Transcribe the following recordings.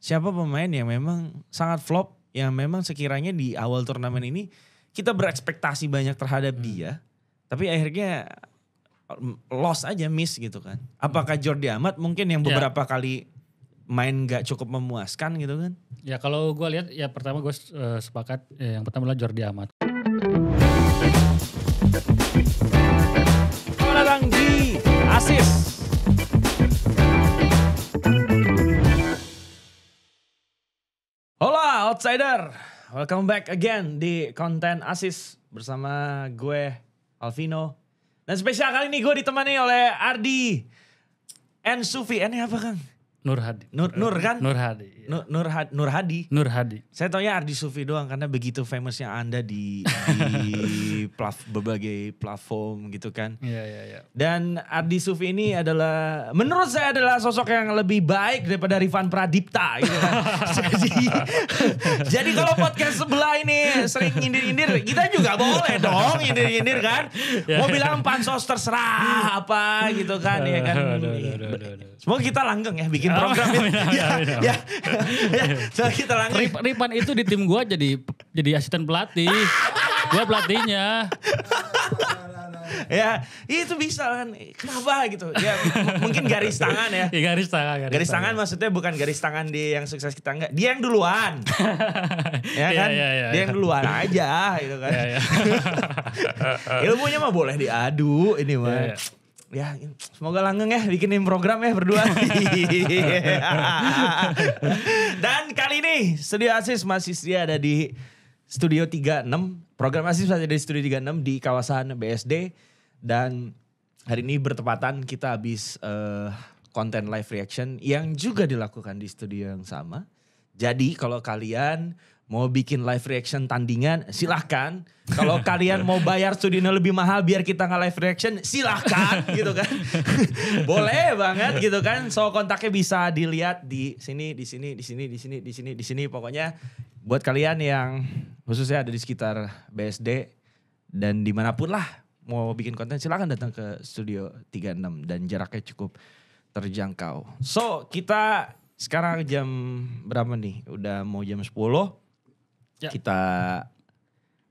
siapa pemain yang memang sangat flop, yang memang sekiranya di awal turnamen ini kita berekspektasi banyak terhadap dia, tapi akhirnya loss aja, miss gitu kan. Apakah Jordi Amat mungkin yang beberapa kali main gak cukup memuaskan gitu kan? Ya kalau gue lihat ya pertama gue sepakat yang pertama adalah Jordi Amat. Selamat datang di Asis. Hola outsider, welcome back again di konten Asis bersama gue Alvino. Dan spesial kali ini gue ditemani oleh Ardi and Sufi. N-nya apa Kang? Nur Hadi. Nur kan? Nur Hadi. Ya. Nur Hadi. Nur Hadi. Saya taunya Ardi Sufi doang karena begitu famousnya Anda di berbagai platform gitu kan. Iya. Dan Ardi Sufi ini adalah, menurut saya adalah sosok yang lebih baik daripada Rifan Pradipta gitu kan. jadi kalau podcast sebelah ini sering nyindir-nyindir, kita juga boleh dong nyindir-nyindir kan. Mau bilang pansos terserah apa gitu kan ya kan. Semoga kita langgeng ya bikin program ya. Semoga kita langgeng. Ripan itu di tim gue jadi asisten pelatih. Gue pelatihnya. Ya itu bisa kan, kenapa gitu ya, mungkin garis tangan ya. Garis tangan maksudnya bukan garis tangan dia yang sukses, kita enggak, dia yang duluan. Ya kan, dia yang duluan aja gitu kan. Ilmunya mah boleh diadu ini mah. Ya semoga langgeng ya bikinin program ya berdua. Dan kali ini Studio Asis masih setia ada di Studio 36. Program Asis ada di Studio 36 di kawasan BSD. Dan hari ini bertepatan kita habis konten live reaction yang juga dilakukan di studio yang sama. Jadi kalau kalian mau bikin live reaction tandingan silahkan. Kalau kalian mau bayar studionya lebih mahal biar kita nggak live reaction silahkan gitu kan. Boleh banget gitu kan. So kontaknya bisa dilihat di sini, di sini. Pokoknya buat kalian yang khususnya ada di sekitar BSD dan dimanapun lah mau bikin konten silahkan datang ke Studio 36 dan jaraknya cukup terjangkau. So kita sekarang jam berapa nih? Udah mau jam 10. Ya. Kita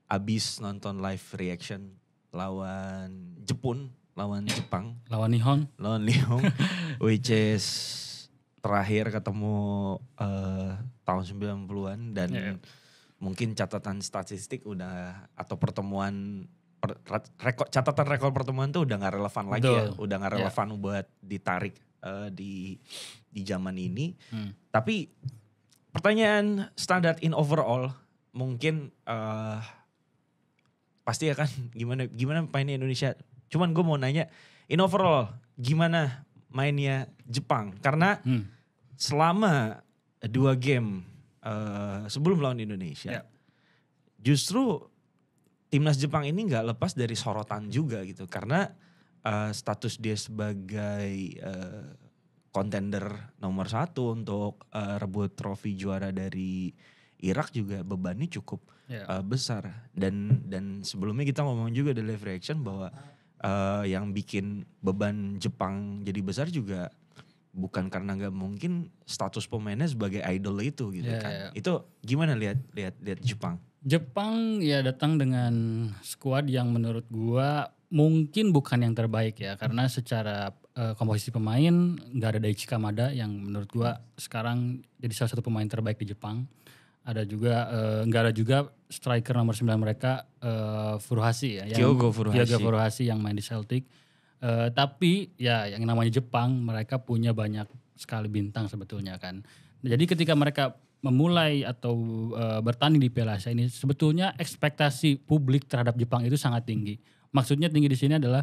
abis nonton live reaction lawan Jepun, lawan Jepang. Lawan Nihon. Which is terakhir ketemu tahun 90-an dan mungkin catatan statistik udah atau pertemuan catatan rekor pertemuan tuh udah gak relevan lagi ya. Udah gak relevan buat ditarik di zaman ini. Tapi pertanyaan standar in overall mungkin pasti ya kan gimana mainnya Indonesia. Cuman gue mau nanya in overall gimana mainnya Jepang. Karena selama 2 game sebelum lawan Indonesia justru timnas Jepang ini gak lepas dari sorotan juga gitu. Karena status dia sebagai kontender nomor 1 untuk rebut trofi juara dari Irak juga bebannya cukup besar. Dan sebelumnya kita ngomong juga di live reaction bahwa yang bikin beban Jepang jadi besar juga bukan karena gak mungkin status pemainnya sebagai idol itu gitu kan. Itu gimana lihat Jepang? Jepang ya datang dengan skuad yang menurut gua mungkin bukan yang terbaik ya. Karena secara komposisi pemain gak ada Daichi Kamada yang menurut gua sekarang jadi salah satu pemain terbaik di Jepang. Ada juga gak ada juga striker nomor 9 mereka Furuhashi ya. Kyogo Furuhashi yang main di Celtic. Tapi ya yang namanya Jepang mereka punya banyak sekali bintang sebetulnya kan. Jadi ketika mereka memulai atau bertanding di Piala Asia ini sebetulnya ekspektasi publik terhadap Jepang itu sangat tinggi. Maksudnya tinggi di sini adalah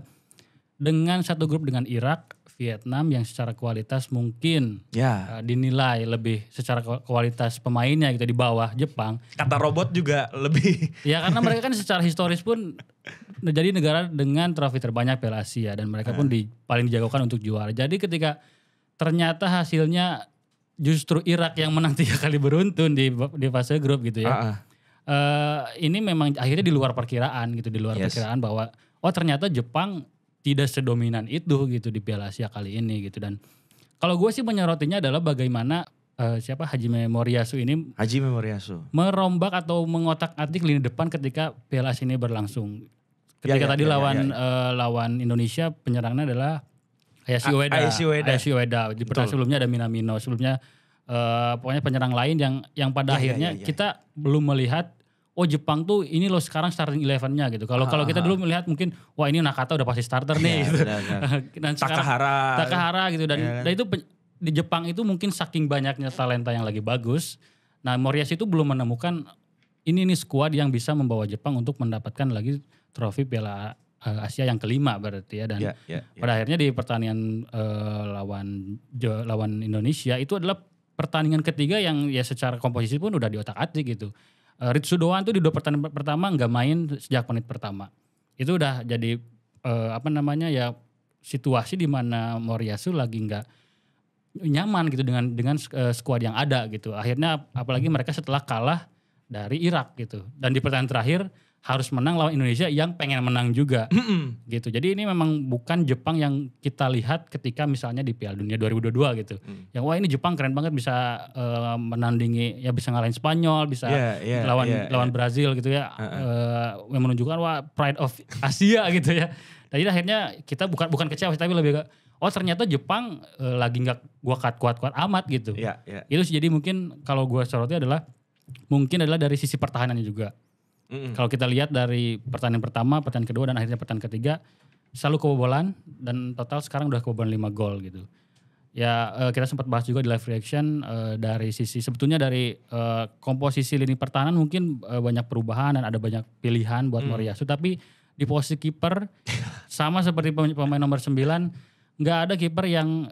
dengan satu grup dengan Irak, Vietnam yang secara kualitas mungkin dinilai lebih secara kualitas pemainnya gitu di bawah Jepang. Kata robot juga lebih. Ya karena mereka kan secara historis pun jadi negara dengan trofi terbanyak Piala Asia dan mereka pun paling dijagokan untuk juara. Jadi ketika ternyata hasilnya justru Irak yang menang 3 kali beruntun di fase grup gitu ya. Ini memang akhirnya di luar perkiraan gitu, perkiraan bahwa ternyata Jepang tidak sedominan itu gitu di Piala Asia kali ini gitu. Dan kalau gue sih menyorotinya adalah bagaimana siapa Hajime Moriyasu ini Hajime Moriyasu merombak atau mengotak-atik lini depan ketika Piala Asia ini berlangsung. Ketika lawan Indonesia penyerangnya adalah Ayashi Ueda. Di pertandingan sebelumnya ada Minamino. Sebelumnya pokoknya penyerang lain yang pada akhirnya kita belum melihat Jepang tuh ini loh sekarang starting 11-nya gitu. Kalau kita dulu melihat mungkin wah ini Nakata udah pasti starter nih gitu. Dan Takahara gitu dan itu di Jepang itu mungkin saking banyaknya talenta yang lagi bagus. Nah, Moriyasu itu belum menemukan ini nih skuad yang bisa membawa Jepang untuk mendapatkan lagi trofi Piala Asia yang kelima berarti ya. Dan pada akhirnya di pertandingan lawan Indonesia itu adalah pertandingan ketiga yang ya secara komposisi pun udah diotak-atik gitu. Ritsu Doan tuh di 2 pertandingan pertama nggak main sejak menit pertama. Itu udah jadi situasi di mana Moriyasu lagi nggak nyaman gitu dengan skuad yang ada gitu. Akhirnya apalagi mereka setelah kalah dari Irak gitu. Dan di pertandingan terakhir harus menang lawan Indonesia yang pengen menang juga gitu. Jadi ini memang bukan Jepang yang kita lihat ketika misalnya di Piala Dunia 2022 gitu. Yang wah ini Jepang keren banget bisa menandingi ya bisa ngalahin Spanyol, bisa lawan Brazil gitu ya. Yang menunjukkan wah pride of Asia gitu ya. Jadi akhirnya kita bukan kecewa tapi lebih ternyata Jepang lagi nggak kuat-kuat amat gitu. Itu jadi mungkin kalau gue soroti adalah dari sisi pertahanannya juga. Kalau kita lihat dari pertandingan pertama, pertandingan kedua dan akhirnya pertandingan ketiga selalu kebobolan dan total sekarang udah kebobolan 5 gol gitu. Ya kita sempat bahas juga di live reaction dari sisi sebetulnya dari komposisi lini pertahanan mungkin banyak perubahan dan ada banyak pilihan buat Moriyasu, tapi di posisi kiper sama seperti pemain nomor 9 nggak ada kiper yang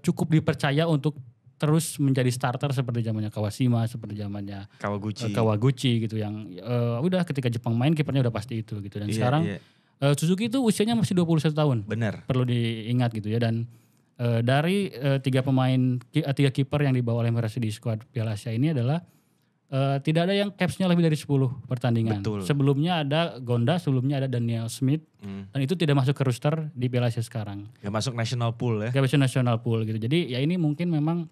cukup dipercaya untuk terus menjadi starter seperti zamannya Kawashima, seperti zamannya Kawaguchi gitu yang udah ketika Jepang main kipernya udah pasti itu gitu. Dan sekarang Suzuki itu usianya masih 21 tahun. Benar. Perlu diingat gitu ya. Dan dari 3 kiper yang dibawa oleh Moriyasu di skuad Piala Asia ini adalah tidak ada yang capsnya lebih dari 10 pertandingan. Betul. Sebelumnya ada Gonda, sebelumnya ada Daniel Smith. Dan itu tidak masuk ke roster di Piala Asia sekarang. Gak masuk national pool ya. Gak masuk national pool gitu. Jadi ya ini mungkin memang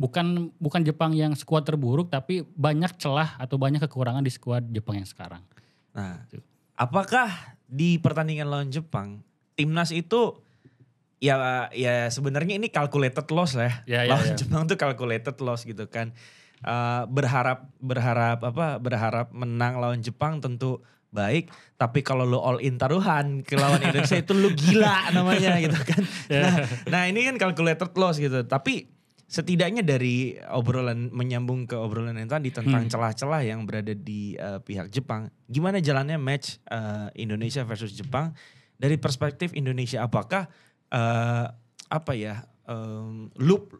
bukan Jepang yang skuad terburuk, tapi banyak celah atau banyak kekurangan di skuad Jepang yang sekarang. Nah, apakah di pertandingan lawan Jepang, timnas itu ya sebenarnya ini calculated loss ya. Lawan Jepang tuh calculated loss gitu kan. Berharap menang lawan Jepang tentu baik, tapi kalau lo all in taruhan ke lawan Indonesia itu lo gila namanya gitu kan. Nah ini kan calculated loss gitu, tapi setidaknya dari menyambung ke obrolan yang tadi tentang celah-celah yang berada di pihak Jepang, gimana jalannya match Indonesia versus Jepang dari perspektif Indonesia? Apakah loop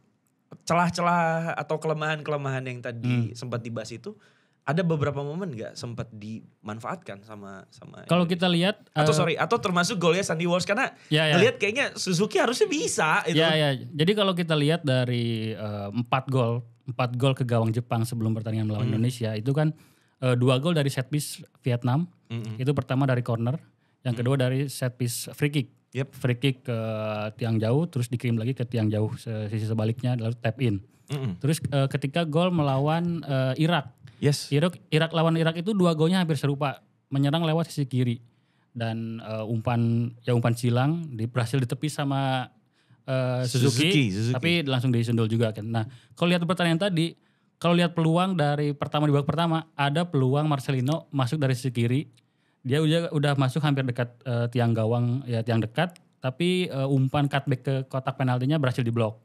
celah-celah atau kelemahan-kelemahan yang tadi sempat dibahas itu ada beberapa momen nggak sempat dimanfaatkan sama kalau kita lihat atau termasuk golnya Sandy Walsh karena ngelihat kayaknya Suzuki harusnya bisa itu. Jadi kalau kita lihat dari 4 gol ke gawang Jepang sebelum pertandingan melawan Indonesia itu kan 2 gol dari set piece Vietnam. Itu pertama dari corner, yang kedua dari set piece free kick. Free kick ke tiang jauh terus dikirim lagi ke tiang jauh sisi sebaliknya lalu tap in. Terus ketika gol melawan Irak. Irak lawan Irak itu 2 golnya hampir serupa, menyerang lewat sisi kiri dan umpan silang berhasil ditepis sama Suzuki, tapi langsung disundul juga kan. Nah kalau lihat pertandingan tadi, kalau lihat peluang dari pertama di babak pertama ada peluang Marcelino masuk dari sisi kiri, dia udah masuk hampir dekat tiang gawang ya tiang dekat, tapi umpan cutback ke kotak penaltinya berhasil diblok.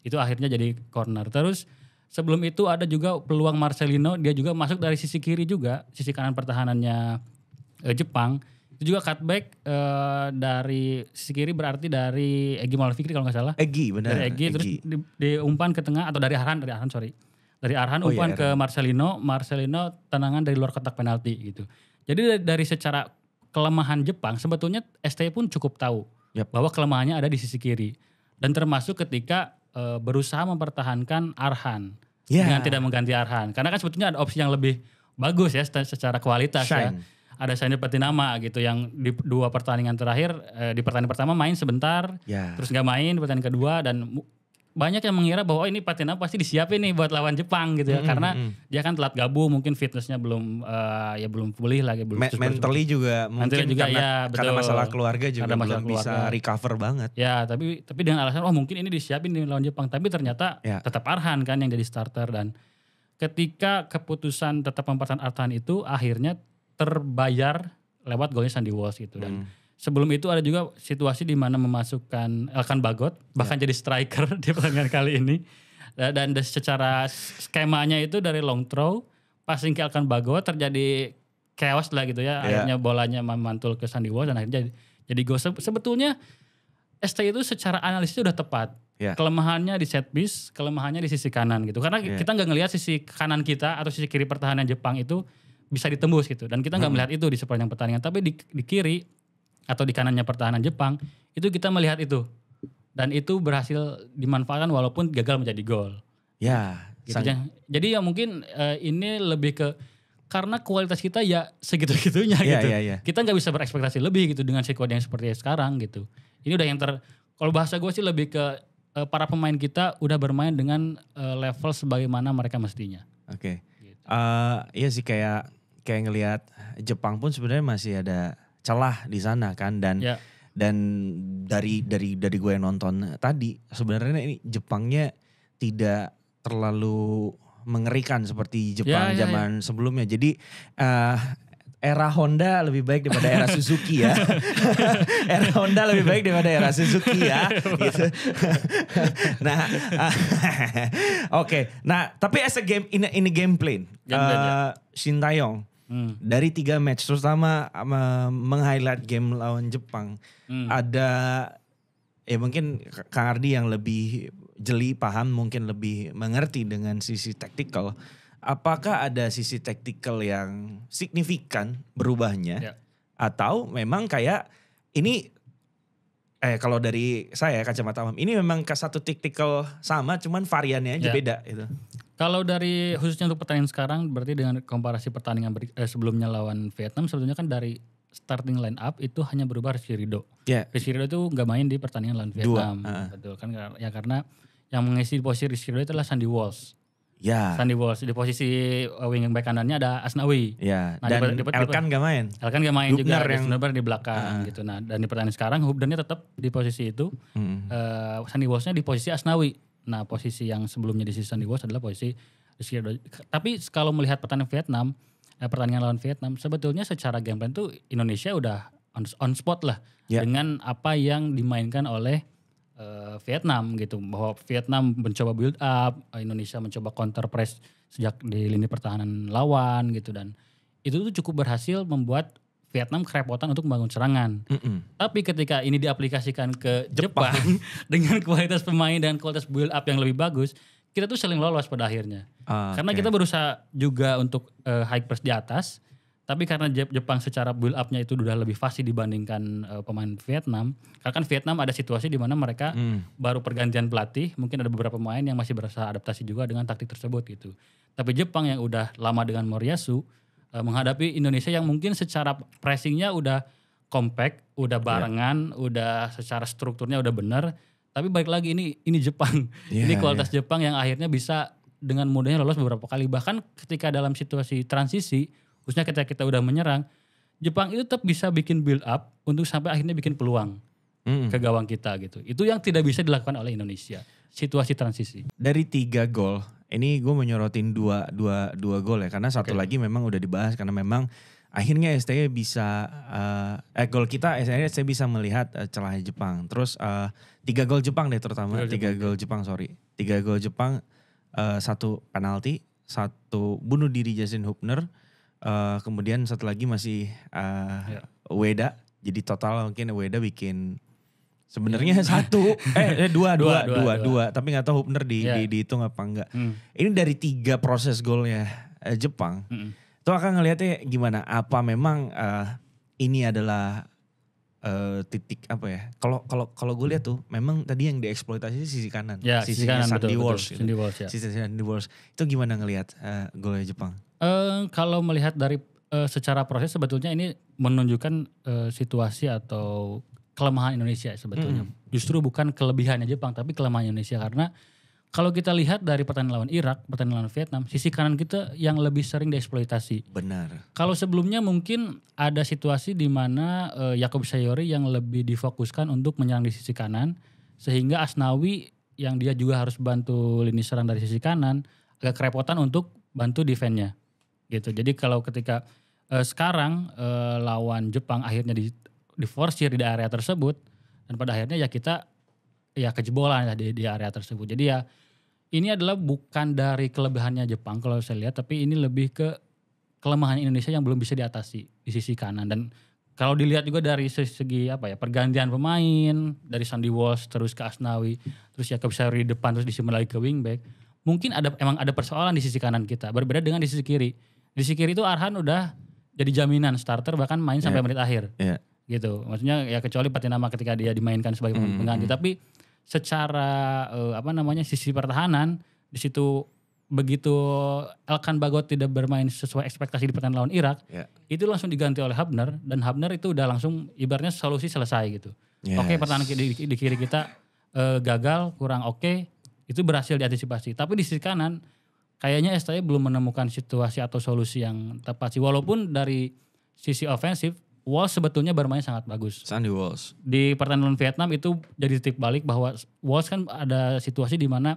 Itu akhirnya jadi corner. Terus sebelum itu ada juga peluang Marcelino, dia juga masuk dari sisi kiri juga, sisi kanan pertahanannya Jepang. Itu juga cutback dari sisi kiri berarti dari Egy Maulana Fikri kalau nggak salah. Dari Egy. Terus diumpan ke tengah atau dari Arhan umpan ke Marcelino tendangan dari luar kotak penalti gitu. Jadi dari secara kelemahan Jepang sebetulnya ST pun cukup tahu bahwa kelemahannya ada di sisi kiri. Dan termasuk ketika berusaha mempertahankan Arhan dengan tidak mengganti Arhan. Karena kan sebetulnya ada opsi yang lebih bagus ya secara kualitas ya. Ada Sainer Petinama gitu yang di 2 pertandingan terakhir, di pertandingan pertama main sebentar, terus gak main di pertandingan kedua dan banyak yang mengira bahwa ini Patinama pasti disiapin nih buat lawan Jepang gitu ya. Karena dia kan telat gabung, mungkin fitnessnya belum belum pulih lagi. Mentally juga mungkin juga, karena masalah keluarga juga masalah belum bisa recover banget. Ya tapi dengan alasan mungkin ini disiapin nih lawan Jepang. Tapi ternyata tetap Arhan kan yang jadi starter. Dan ketika keputusan tetap mempertahankan Arhan itu akhirnya terbayar lewat golnya Sandy Walsh gitu. Dan sebelum itu ada juga situasi di mana memasukkan Elkan Bagot bahkan jadi striker di pertandingan kali ini. Dan secara skemanya itu dari long throw, passing ke Elkan Bagot terjadi chaos lah gitu ya. Akhirnya bolanya memantul ke Sandy Walsh dan akhirnya jadi gol. Sebetulnya ST itu secara analisisnya udah tepat. Kelemahannya di set piece, kelemahannya di sisi kanan gitu. Karena kita nggak ngelihat sisi kanan kita atau sisi kiri pertahanan Jepang itu bisa ditembus gitu. Dan kita nggak melihat itu di sepanjang pertandingan. Tapi di kiri atau di kanannya pertahanan Jepang, itu kita melihat itu. Dan itu berhasil dimanfaatkan walaupun gagal menjadi gol. Ya. Gitu. Jadi ya mungkin ini lebih ke, karena kualitas kita ya segitu-gitunya gitu. Kita nggak bisa berekspektasi lebih gitu dengan squad yang seperti sekarang gitu. Ini udah yang kalau bahasa gue sih lebih ke para pemain kita udah bermain dengan level sebagaimana mereka mestinya. Oke. Gitu. Iya sih kayak ngelihat Jepang pun sebenarnya masih ada celah di sana kan, dan dari gue yang nonton tadi sebenarnya ini Jepangnya tidak terlalu mengerikan seperti Jepang zaman sebelumnya. Jadi era Honda lebih baik daripada era Suzuki ya. Era Honda lebih baik daripada era Suzuki ya. Gitu. Nah, oke. Nah, tapi as a game ini game plan. Shin Tae-yong dari 3 match terutama meng-highlight game lawan Jepang, ada ya mungkin Kang Ardi yang lebih jeli paham, mungkin lebih mengerti dengan sisi taktikal. Apakah ada sisi taktikal yang signifikan berubahnya atau memang kayak ini kalau dari saya kacamata awam ini memang satu taktikal sama cuman variannya aja beda itu. Kalau dari khususnya untuk pertandingan sekarang, berarti dengan komparasi pertandingan sebelumnya lawan Vietnam, sebetulnya kan dari starting line up itu hanya berubah Rizky Ridho. Rizky Ridho itu nggak main di pertandingan lawan Vietnam. Betul kan, ya karena yang mengisi posisi Rizky Ridho itulah Sandy Walsh. Sandy Walsh di posisi wing back kanannya ada Asnawi. Nah, dan Elkan gak main. Elkan gak main Hubner juga. Yang di belakang gitu. Nah, dan di pertandingan sekarang Hubnernya tetap di posisi itu. Sandy Walshnya di posisi Asnawi. Nah, posisi yang sebelumnya di sisi Sandy Walsh adalah posisi Rizky Ridho. Tapi kalau melihat pertandingan lawan Vietnam, sebetulnya secara game plan tuh Indonesia udah on spot lah dengan apa yang dimainkan oleh Vietnam gitu. Bahwa Vietnam mencoba build up, Indonesia mencoba counter press sejak di lini pertahanan lawan gitu, dan itu tuh cukup berhasil membuat Vietnam kerepotan untuk membangun serangan. Tapi ketika ini diaplikasikan ke Jepang dengan kualitas pemain dan kualitas build up yang lebih bagus, kita tuh saling lolos pada akhirnya. Karena kita berusaha juga untuk high press di atas, tapi karena Jepang secara build up-nya itu udah lebih fasih dibandingkan pemain Vietnam. Karena kan Vietnam ada situasi di mana mereka baru pergantian pelatih, mungkin ada beberapa pemain yang masih berusaha adaptasi juga dengan taktik tersebut gitu. Tapi Jepang yang udah lama dengan Moriyasu menghadapi Indonesia yang mungkin secara pressingnya udah compact, udah barengan, udah secara strukturnya udah benar. Tapi balik lagi ini Jepang, ini kualitas Jepang yang akhirnya bisa dengan mudahnya lolos beberapa kali. Bahkan ketika dalam situasi transisi, khususnya ketika kita udah menyerang, Jepang itu tetap bisa bikin build up untuk sampai akhirnya bikin peluang ke gawang kita gitu. Itu yang tidak bisa dilakukan oleh Indonesia, situasi transisi. Dari 3 gol, ini gue menyorotin dua gol ya, karena satu lagi memang udah dibahas karena memang akhirnya STY bisa gol kita STY bisa melihat celahnya Jepang. Terus 3 gol Jepang deh terutama 3 gol Jepang 3 gol Jepang, 1 penalti, 1 bunuh diri Justin Hubner, kemudian satu lagi masih Ueda. Jadi total mungkin Ueda bikin sebenarnya 2, tapi nggak tahu Hubner dihitung apa enggak. Ini dari 3 proses golnya Jepang. Itu akan ngelihatnya gimana? Apa memang ini adalah titik apa ya? Kalau gue lihat tuh memang tadi yang dieksploitasi sisi kanan, sisi kanan Sandy Walsh. Sisi Sandy Walsh. Itu gimana ngelihat golnya Jepang? Kalau melihat dari secara proses sebetulnya ini menunjukkan situasi atau kelemahan Indonesia sebetulnya. Justru bukan kelebihannya Jepang, tapi kelemahan Indonesia. Karena kalau kita lihat dari pertandingan lawan Irak, pertandingan lawan Vietnam, sisi kanan kita yang lebih sering dieksploitasi. Benar. Kalau sebelumnya mungkin ada situasi di mana Yaakob Sayori yang lebih difokuskan untuk menyerang di sisi kanan, sehingga Asnawi yang dia juga harus bantu lini serang dari sisi kanan agak kerepotan untuk bantu defense-nya. Gitu. Jadi kalau ketika sekarang lawan Jepang akhirnya diforsir di area tersebut, dan pada akhirnya ya kita ya kejebolan ya di area tersebut. Jadi ya ini adalah bukan dari kelebihannya Jepang kalau saya lihat, tapi ini lebih ke kelemahan Indonesia yang belum bisa diatasi di sisi kanan. Dan kalau dilihat juga dari segi pergantian pemain dari Sandy Walsh terus ke Asnawi, terus Yaakob Sayori di depan terus disimpan lagi ke wingback, mungkin emang ada persoalan di sisi kanan kita. Berbeda dengan di sisi kiri. Di sisi kiri itu Arhan udah jadi jaminan starter bahkan main sampai menit akhir. Gitu. Maksudnya ya kecuali Patinama ketika dia dimainkan sebagai pengganti, tapi secara sisi pertahanan di situ begitu Elkan Bagot tidak bermain sesuai ekspektasi di pertandingan lawan Irak, itu langsung diganti oleh Hubner, dan Hubner itu udah langsung ibaratnya solusi selesai gitu. Oke, pertahanan di kiri kita gagal, kurang oke, itu berhasil diantisipasi. Tapi di sisi kanan kayaknya STY belum menemukan situasi atau solusi yang tepat sih. Walaupun dari sisi ofensif Walsh sebetulnya bermain sangat bagus. Sandy Walsh. Di pertandingan Vietnam itu jadi titik balik bahwa Walsh kan ada situasi di mana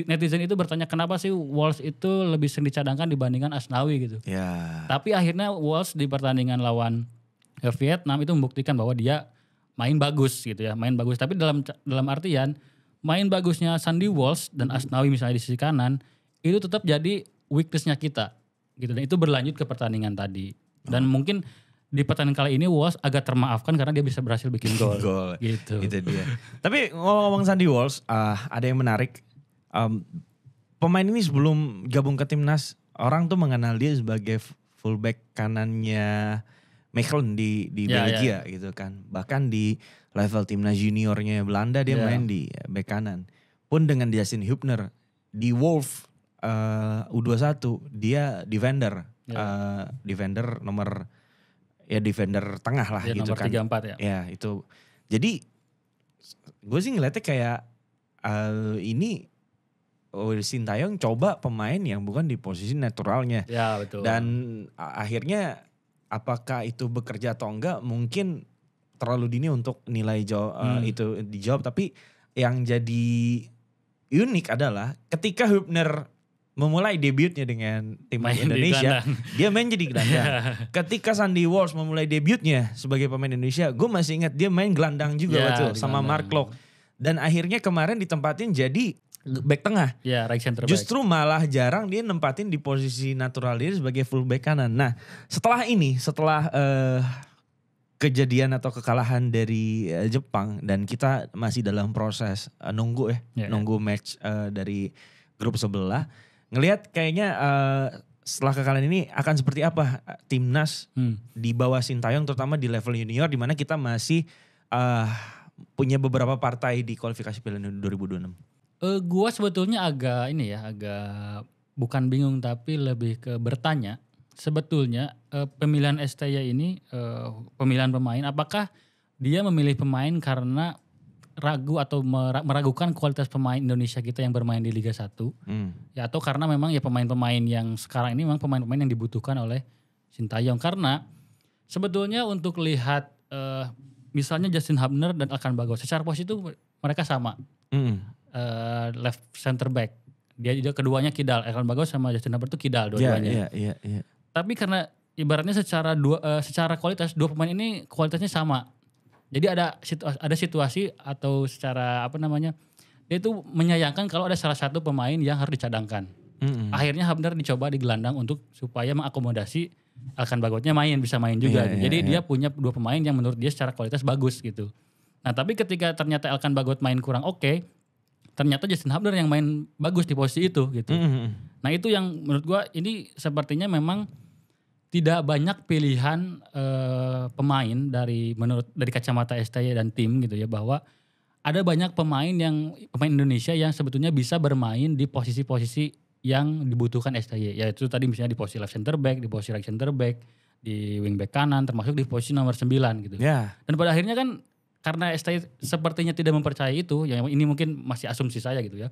netizen itu bertanya kenapa sih Walsh itu lebih sering dicadangkan dibandingkan Asnawi gitu. Tapi akhirnya Walsh di pertandingan lawan Vietnam itu membuktikan bahwa dia main bagus gitu ya, main bagus. Tapi dalam artian main bagusnya Sandy Walsh dan Asnawi misalnya di sisi kanan itu tetap jadi weakness-nya kita gitu, dan itu berlanjut ke pertandingan tadi. Dan mungkin di pertandingan kali ini Walsh agak termaafkan karena dia bisa berhasil bikin gol. Gitu. Itu dia. Tapi ngomong Sandy Walsh, ada yang menarik. Pemain ini sebelum gabung ke timnas, orang tuh mengenal dia sebagai fullback kanannya Mechelen di Belgia gitu kan. Bahkan di level timnas juniornya Belanda dia main di back kanan. Pun dengan Justin Hubner di Wolf U21 dia defender. Defender nomor defender tengah lah gitu nomor kan. Nomor 34 ya. Ya itu. Jadi gue sih ngeliatnya kayak ini Sintayong coba pemain yang bukan di posisi naturalnya. Ya betul. Dan akhirnya apakah itu bekerja atau enggak mungkin terlalu dini untuk nilai itu dijawab. Tapi yang jadi unik adalah ketika Hubner memulai debutnya dengan timnas Indonesia, dia main jadi gelandang. Ketika Sandy Walsh memulai debutnya sebagai pemain Indonesia, gue masih ingat dia main gelandang juga sama Mark Klok. Dan akhirnya kemarin ditempatin jadi back tengah. Right center back. Justru malah jarang dia nempatin di posisi natural dia sebagai full back kanan. Nah setelah kejadian atau kekalahan dari Jepang, dan kita masih dalam proses nunggu match dari grup sebelah. Ngelihat kayaknya setelah kekalahan ini akan seperti apa timnas di bawah Sintayong, terutama di level junior, di mana kita masih punya beberapa partai di kualifikasi Piala Dunia 2026. Gua sebetulnya agak bukan bingung tapi lebih ke bertanya. Sebetulnya pemilihan STY ini pemilihan pemain, apakah dia memilih pemain karena ragu atau meragukan kualitas pemain Indonesia kita yang bermain di Liga 1 ya, atau karena memang ya pemain-pemain yang sekarang ini memang pemain-pemain yang dibutuhkan oleh Sintayong. Karena sebetulnya untuk lihat misalnya Justin Hubner dan Elkan Bagot secara posisi itu mereka sama, left center back, dia keduanya kidal, Elkan Bagot sama Justin Hubner itu kidal dua-duanya. Tapi karena ibaratnya secara kualitas dua pemain ini kualitasnya sama. Jadi ada situasi atau secara dia itu menyayangkan kalau ada salah satu pemain yang harus dicadangkan. Akhirnya Hubner dicoba digelandang untuk supaya mengakomodasi Elkan Bagotnya bisa main juga. Jadi dia punya dua pemain yang menurut dia secara kualitas bagus gitu. Nah tapi ketika ternyata Elkan Bagot main kurang oke, ternyata Justin Hubner yang main bagus di posisi itu gitu. Nah itu yang menurut gua ini sepertinya memang tidak banyak pilihan pemain dari kacamata STY dan tim gitu ya, bahwa ada banyak pemain Indonesia yang sebetulnya bisa bermain di posisi-posisi yang dibutuhkan STY. Yaitu tadi misalnya di posisi left center back, di posisi right center back, di wingback kanan, termasuk di posisi nomor 9 gitu. Ya. Dan pada akhirnya kan karena STI sepertinya tidak mempercayai itu, ya ini mungkin masih asumsi saya gitu ya.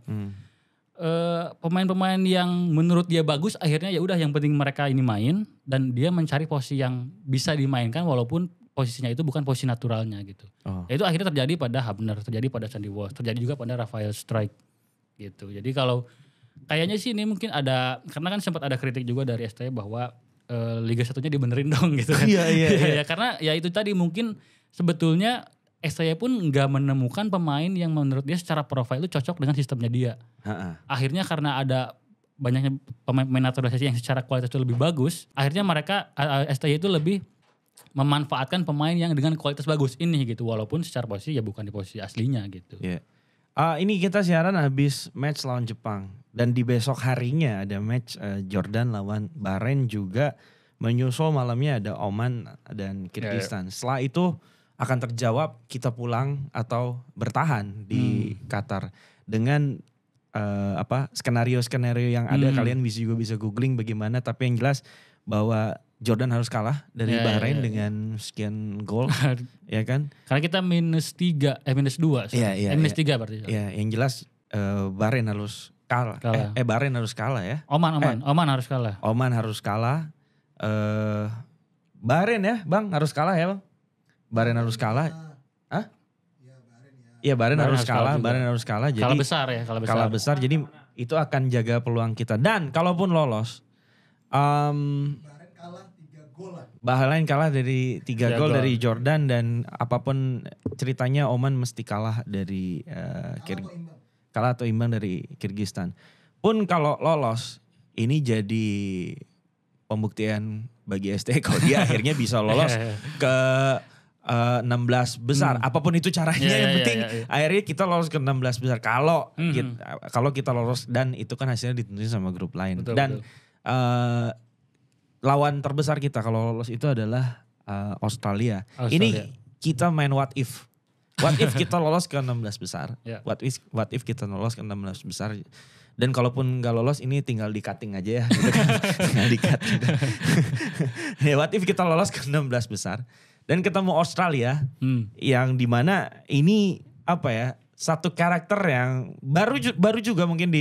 Pemain-pemain yang menurut dia bagus akhirnya ya udah yang penting mereka ini main dan dia mencari posisi yang bisa dimainkan walaupun posisinya itu bukan posisi naturalnya gitu. Itu akhirnya terjadi pada Hubner, terjadi pada Sandy Walsh, terjadi juga pada Rafael Struijk gitu. Jadi kalau kayaknya sih ini mungkin ada, karena kan sempat ada kritik juga dari STI bahwa Liga 1-nya dibenerin dong gitu kan. Iya. Karena ya itu tadi mungkin sebetulnya STI pun nggak menemukan pemain yang menurut dia secara profil itu cocok dengan sistemnya dia. Akhirnya karena ada banyaknya pemain naturalisasi yang secara kualitas itu lebih bagus, akhirnya mereka STI itu lebih memanfaatkan pemain yang dengan kualitas bagus ini gitu, walaupun secara posisi ya bukan di posisi aslinya gitu. Yeah. Ini kita siaran habis match lawan Jepang dan di besok harinya ada match Jordan lawan Bahrain juga, menyusul malamnya ada Oman dan Kyrgyzstan. Setelah itu akan terjawab kita pulang atau bertahan di Qatar dengan skenario-skenario yang ada. Kalian juga bisa googling bagaimana, tapi yang jelas bahwa Jordan harus kalah dari Bahrain dengan sekian gol. Ya kan? Karena kita -2 -3 berarti. Ya, yang jelas Bahrain harus kalah. Bahrain harus kalah ya. Oman harus kalah. Oman harus kalah. Bahrain ya, Bang, harus kalah ya, Bang. Bahrain harus kalah. Hah? Iya, Bahrain harus kalah. Bahrain harus kalah. Jadi kalah besar. Jadi itu akan jaga peluang kita. Dan kalaupun lolos, Bahrain kalah dari 3 gol dari Jordan, dan apapun ceritanya Oman mesti kalah dari kalah atau imbang dari Kyrgyzstan. Pun kalau lolos, ini jadi pembuktian bagi ST kalau dia akhirnya bisa lolos ke 16 besar, apapun itu caranya, yang penting akhirnya kita lolos ke 16 besar. Kalau kita lolos, dan itu kan hasilnya ditentuin sama grup lain. Betul. Lawan terbesar kita kalau lolos itu adalah Australia. Ini kita main what if. What if kita lolos ke 16 besar? What if kita lolos ke 16 besar? Dan kalaupun gak lolos, ini tinggal di cutting aja ya. Gitu kan. Tinggal di cut gitu. Ya, what if kita lolos ke 16 besar dan ketemu Australia, yang dimana ini satu karakter yang baru juga mungkin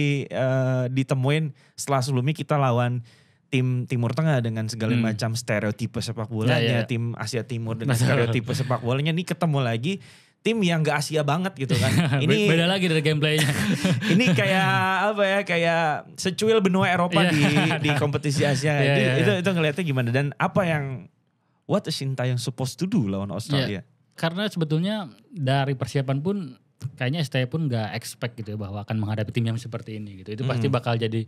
ditemuin setelah sebelumnya kita lawan tim Timur Tengah dengan segala macam stereotipe sepak bolanya, tim Asia Timur dengan stereotipe sepak bolanya, ini ketemu lagi tim yang gak Asia banget gitu kan. Ini beda lagi dari gameplaynya. Ini kayak kayak secuil benua Eropa di kompetisi Asia. Itu ngelihatnya gimana, dan apa yang what is Sintayong supposed to do lawan Australia? Karena sebetulnya dari persiapan pun kayaknya STI pun gak expect gitu ya bahwa akan menghadapi tim yang seperti ini gitu. Itu pasti bakal jadi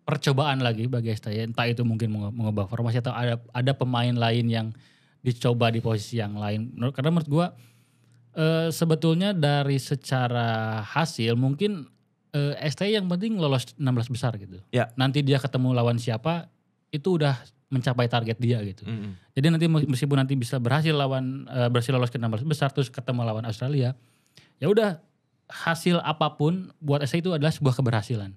percobaan lagi bagi STI. Entah itu mungkin mengubah formasi atau ada pemain lain yang dicoba di posisi yang lain. Karena menurut gue sebetulnya dari secara hasil mungkin STI yang penting lolos 16 besar gitu. Nanti dia ketemu lawan siapa itu udah mencapai target dia gitu. Jadi nanti meskipun nanti bisa berhasil lolos ke 16 besar terus ketemu lawan Australia, ya udah hasil apapun buat STI itu adalah sebuah keberhasilan.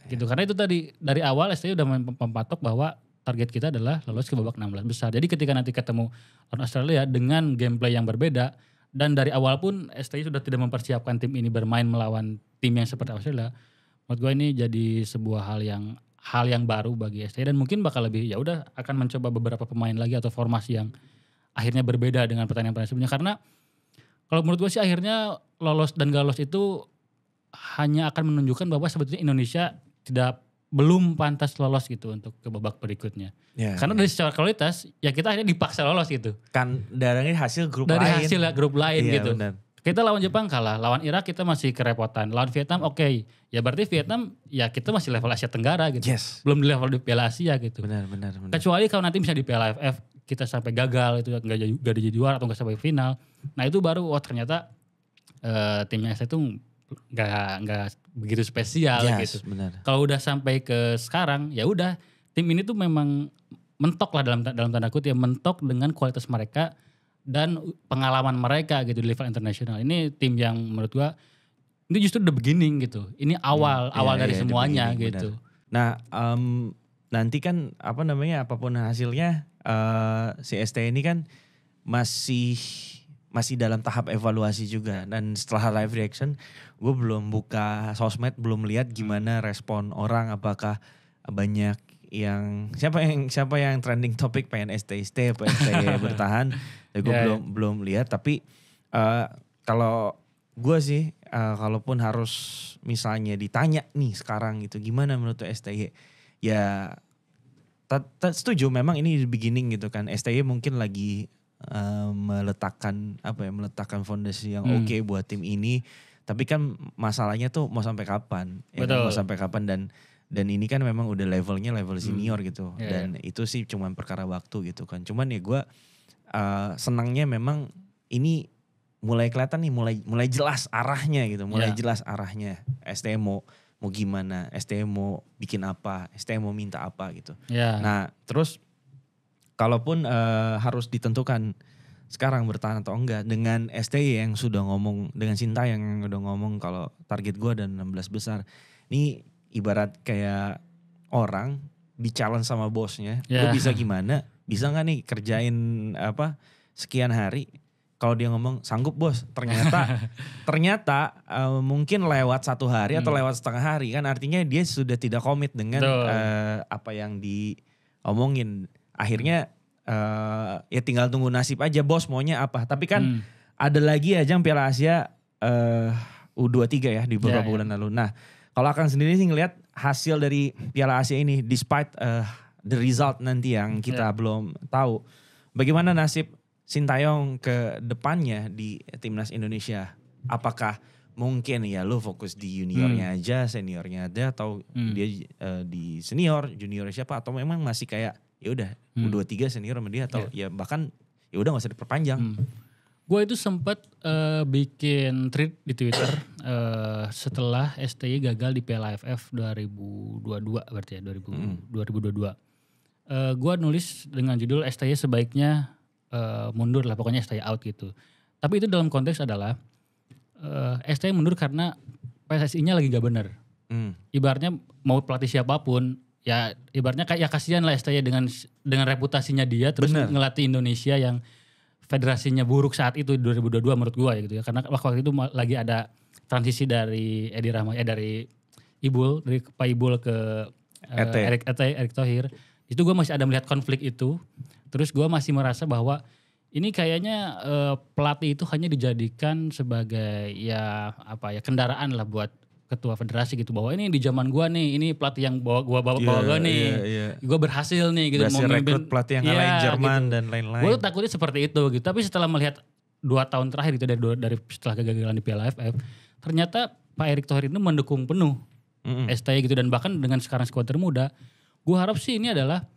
Gitu. Karena itu tadi dari awal STI udah mematok bahwa target kita adalah lolos ke babak 16 besar. Jadi ketika nanti ketemu lawan Australia dengan gameplay yang berbeda, dan dari awal pun STI sudah tidak mempersiapkan tim ini bermain melawan tim yang seperti Australia, menurut gue ini jadi sebuah hal yang baru bagi STI, dan mungkin bakal lebih ya udah akan mencoba beberapa pemain lagi atau formasi yang akhirnya berbeda dengan pertandingan sebelumnya. Karena kalau menurut gue sih akhirnya lolos dan gak lolos itu hanya akan menunjukkan bahwa sebetulnya Indonesia belum pantas lolos gitu untuk ke babak berikutnya. Karena dari secara kualitas ya kita akhirnya dipaksa lolos gitu. Kan dari hasil grup lain. Dari hasil grup lain gitu. Benar. Kita lawan Jepang kalah, lawan Irak kita masih kerepotan, lawan Vietnam oke. Ya berarti Vietnam ya kita masih level Asia Tenggara gitu. Belum di level di Piala Asia gitu. Benar. Kecuali kalau nanti bisa di Piala AFF kita sampai gagal itu gak jadi juara atau gak sampai final. Nah itu baru ternyata timnya Asia itu nggak begitu spesial gitu. Kalau udah sampai ke sekarang ya udah tim ini tuh memang mentok lah dalam tanda kutip ya, mentok dengan kualitas mereka dan pengalaman mereka gitu di level internasional. Ini tim yang menurut gua ini justru the beginning gitu. Ini awal dari semuanya gitu. Nah nanti kan apapun hasilnya si ST ini kan masih dalam tahap evaluasi juga. Dan setelah live reaction gue belum buka sosmed, belum lihat gimana respon orang, apakah banyak yang siapa yang trending topik pengen ST bertahan. Gue belum lihat, tapi kalau gue sih kalaupun harus misalnya ditanya nih sekarang gitu gimana menurut STY, ya setuju memang ini di beginning gitu kan. STY mungkin lagi meletakkan fondasi yang oke buat tim ini, tapi kan masalahnya tuh mau sampai kapan? Ya kan, mau sampai kapan, dan ini kan memang udah level senior gitu. Dan itu sih cuma perkara waktu gitu kan. Cuman ya gue senangnya memang ini mulai kelihatan nih, mulai jelas arahnya gitu. Jelas arahnya. STM mau gimana, STM mau bikin apa, STM mau minta apa gitu. Nah terus kalaupun harus ditentukan sekarang bertahan atau enggak, dengan STY yang sudah ngomong, dengan Sintayong yang udah ngomong kalau target gue dan 16 besar. Ini ibarat kayak orang di-challenge sama bosnya, lu bisa gimana? Bisa gak nih kerjain sekian hari? Kalau dia ngomong sanggup bos, ternyata mungkin lewat 1 hari atau lewat setengah hari, kan artinya dia sudah tidak komit dengan apa yang diomongin. Akhirnya ya tinggal tunggu nasib aja bos maunya apa. Tapi kan ada lagi ajang Piala Asia U23 ya di beberapa bulan lalu. Nah kalau akan sendiri sih ngelihat hasil dari Piala Asia ini, despite the result nanti yang kita belum tahu, bagaimana nasib Sintayong ke depannya di timnas Indonesia. Apakah mungkin ya lu fokus di juniornya aja, seniornya ada, atau dia di senior, junior siapa, atau memang masih kayak ya udah U23 senior sama dia, atau ya bahkan ya udah gak usah diperpanjang. Gue itu sempat bikin tweet di Twitter setelah STY gagal di Piala AFF 2022 berarti ya, 2022. Gue nulis dengan judul STY sebaiknya mundur lah, pokoknya STY out gitu. Tapi itu dalam konteks adalah STY mundur karena PSSI-nya lagi gak benar. Ibaratnya mau pelatih siapapun, ya ibaratnya kayak kasihan lah STY dengan reputasinya dia terus ngelatih Indonesia yang federasinya buruk saat itu 2022 menurut gue ya gitu ya. Karena waktu itu lagi ada transisi dari Edi Rahmayadi, dari Pak Ibul ke Erick Thohir. Itu gue masih ada melihat konflik itu. Terus gue masih merasa bahwa ini kayaknya pelatih itu hanya dijadikan sebagai kendaraan lah buat ketua federasi gitu, bahwa ini di zaman gue nih, ini pelatih yang bawa gue nih, gue berhasil nih gitu, berhasil mau rekrut pelatih yang lain Jerman gitu. Dan lain-lain. Gue takutnya seperti itu gitu, tapi setelah melihat 2 tahun terakhir itu dari setelah kegagalan di Piala AFF, ternyata Pak Erick Thohir itu mendukung penuh STY gitu, dan bahkan dengan sekarang skuad termuda, gue harap sih ini adalah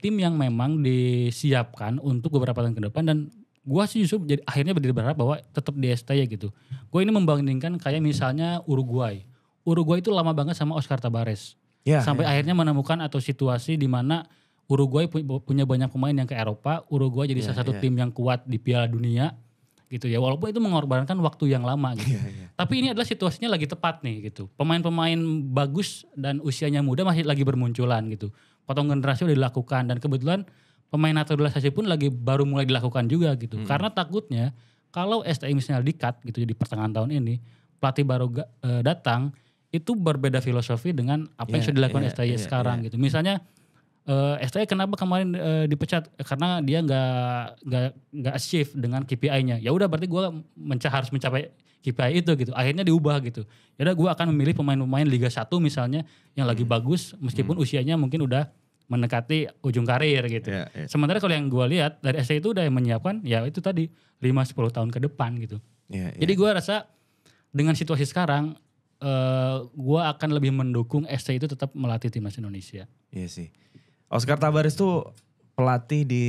tim yang memang disiapkan untuk beberapa tahun ke depan. Dan gue sih justru akhirnya berharap bahwa tetap di STY gitu. Gue ini membandingkan kayak misalnya Uruguay. Uruguay itu lama banget sama Oscar Tabares. Sampai akhirnya menemukan atau situasi di mana Uruguay punya banyak pemain yang ke Eropa. Uruguay jadi salah satu tim yang kuat di Piala Dunia gitu ya. Walaupun itu mengorbankan waktu yang lama gitu. Tapi ini adalah situasinya lagi tepat nih gitu. Pemain-pemain bagus dan usianya muda masih lagi bermunculan gitu. Potong generasi udah dilakukan, dan kebetulan pemain naturalisasi pun lagi baru mulai dilakukan juga gitu. Karena takutnya kalau STI misalnya di-cut gitu di pertengahan tahun ini, pelatih baru datang, itu berbeda filosofi dengan apa yang sudah dilakukan STI sekarang gitu. Misalnya STI kenapa kemarin dipecat? Karena dia nggak achieve dengan KPI-nya. Ya udah berarti gue harus mencapai KPI itu gitu. Akhirnya diubah gitu. Ya udah gue akan memilih pemain-pemain Liga 1 misalnya yang lagi bagus, meskipun usianya mungkin udah mendekati ujung karir gitu. Sementara kalau yang gue lihat dari STI itu udah menyiapkan ya itu tadi 5-10 tahun ke depan gitu. Jadi gue rasa dengan situasi sekarang gue akan lebih mendukung STI itu tetap melatih timnas Indonesia. Iya sih. Oscar Tabares tuh pelatih di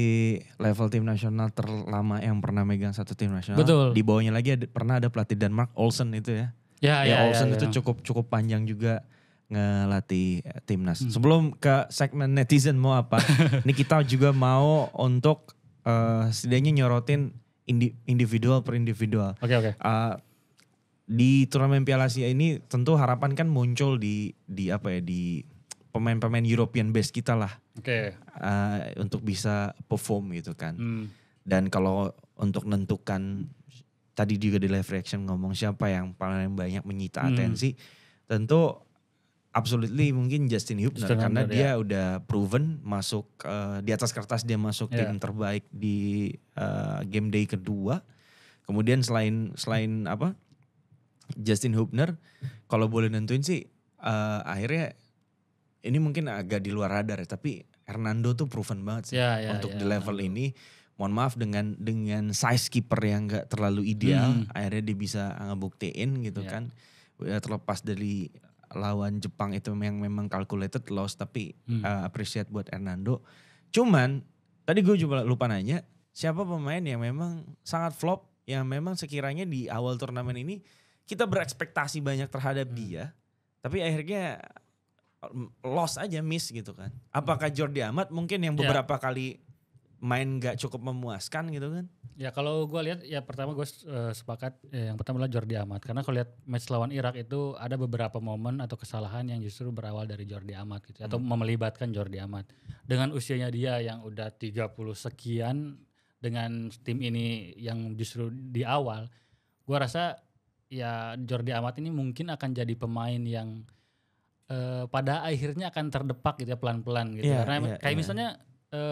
level tim nasional terlama yang pernah megang satu tim nasional. Betul. Di bawahnya lagi pernah ada pelatih Denmark, Olsen itu ya. Olsen itu cukup panjang juga ngelatih timnas. Sebelum ke segmen netizen mau apa, ini kita juga mau untuk setidaknya nyorotin individual per individual. Oke. Di turnamen Piala Asia ini tentu harapan kan muncul di pemain-pemain European base kita lah Oke. untuk bisa perform gitu kan. Hmm. Dan kalau untuk menentukan tadi juga di live reaction ngomong siapa yang paling banyak menyita atensi, tentu absolutely mungkin Justin Hubner karena Hubner, dia udah proven masuk di atas kertas dia masuk tim terbaik di game day kedua. Kemudian selain apa Justin Hubner, kalau boleh nentuin sih akhirnya ini mungkin agak di luar radar ya, tapi Hernando tuh proven banget sih untuk di level ini. Mohon maaf dengan size keeper yang gak terlalu ideal, akhirnya dia bisa ngebuktiin gitu kan. Terlepas dari lawan Jepang itu yang memang calculated loss, tapi appreciate buat Hernando. Cuman tadi gue juga lupa nanya, siapa pemain yang memang sangat flop, yang memang sekiranya di awal turnamen ini kita berekspektasi banyak terhadap dia, tapi akhirnya loss aja, miss gitu kan. Apakah Jordi Amat mungkin yang beberapa kali main gak cukup memuaskan gitu kan? Ya kalau gue lihat ya pertama gue sepakat yang pertama adalah Jordi Amat, karena kalau lihat match lawan Irak itu ada beberapa momen atau kesalahan yang justru berawal dari Jordi Amat gitu, atau melibatkan Jordi Amat dengan usianya dia yang udah 30 sekian, dengan tim ini yang justru di awal, gue rasa ya Jordi Amat ini mungkin akan jadi pemain yang pada akhirnya akan terdepak gitu ya pelan-pelan gitu, karena kayak misalnya